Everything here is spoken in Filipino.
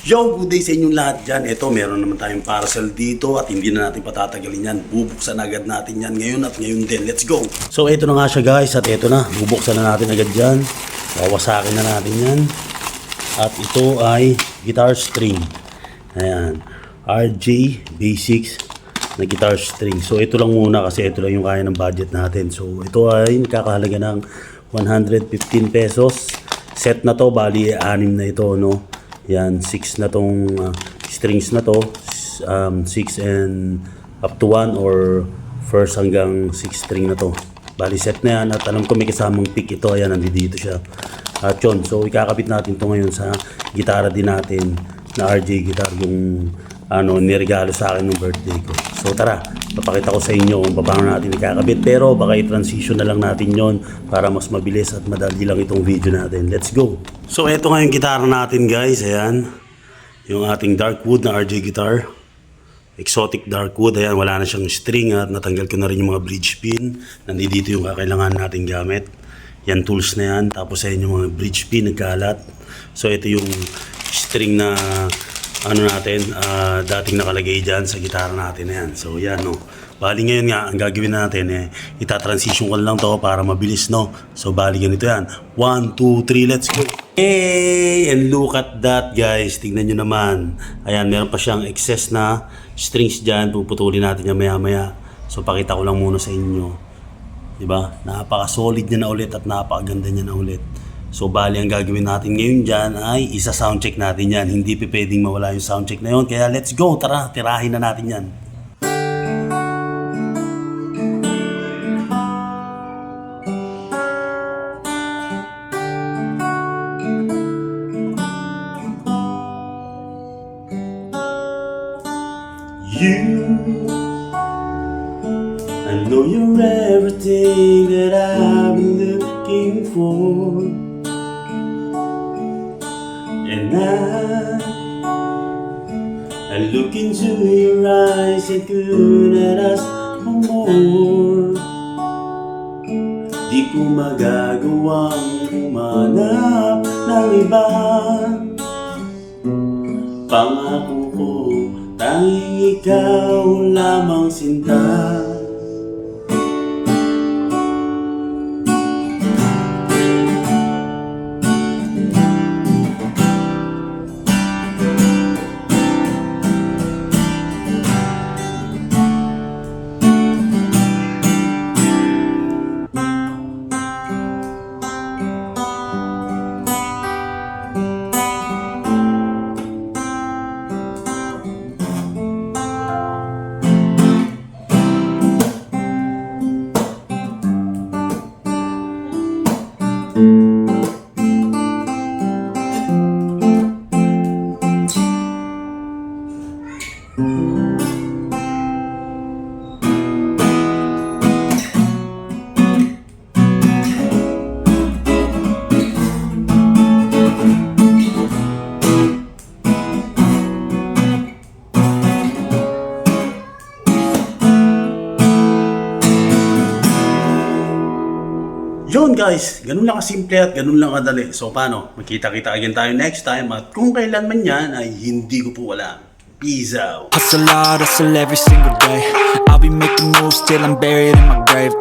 Yo, good day sa inyong lahat dyan. Ito, meron naman tayong parcel dito at hindi na natin patatagalin yan. Bubuksan agad natin yan ngayon at ngayon din. Let's go! So, ito na nga siya guys at ito na. Bubuksan na natin agad dyan. Wawasakin na natin yan. At ito ay guitar string. Ayan. RJ Basics na guitar string. So, ito lang muna kasi ito lang yung kaya ng budget natin. So, ito ay nakakahalaga ng 115 pesos. Set na to, bali 6 na ito, no? Yan, 6 na tong strings na to. 6 and up to 1 or first hanggang 6 string na to. Bali set na yan at alam ko may kasamang pick ito. Ayan, nandito siya. At yun, so ikakabit natin to ngayon sa gitara din natin na RJ guitar, yung niregalo sa akin ng birthday ko. So tara, papakita ko sa inyo kung paano natin ikakabit. Pero baka i-transition na lang natin yon para mas mabilis at madali lang itong video natin. Let's go! So ito nga yung gitara natin guys. Ayan, yung ating dark wood na RJ guitar. Exotic dark wood. Ayan, wala na siyang string at natanggal ko na rin yung mga bridge pin. Nandito yung kakailangan natin gamit. Yan, tools na yan. Tapos ayan yung mga bridge pin, nagkalat. So ito yung string na dating nakalagay dyan sa gitara natin. Ayan. So yan, no. Bali ngayon nga, ang gagawin natin ita-transition ko lang to para mabilis, no. So bali ganito yan. 1, 2, 3, let's go. Hey! And look at that guys. Tingnan nyo naman. Ayan, meron pa siyang excess na strings dyan. Puputulin natin yan maya-maya. So pakita ko lang muna sa inyo. Diba? Napaka-solid niya na ulit at napakaganda niya na ulit. So bali ang gagawin natin ngayon dyan ay isa-soundcheck natin yan. Hindi pwedeng mawala yung soundcheck na yun. Kaya let's go, tara, tirahin na natin yan. I know you're everything that I've been looking for. And I look into your eyes and couldn't ask for more. Di ko magagawang humanap ng iba. Pangako ko, tanging ikaw lamang sinta. Yun guys, ganun lang kasimple at ganun lang kadali. So paano? Magkita-kita again tayo next time at kung kailan man yan ay hindi ko po alam. Peace out. Hustle hard, hustle every single day. I'll be making moves till I'm buried in my grave.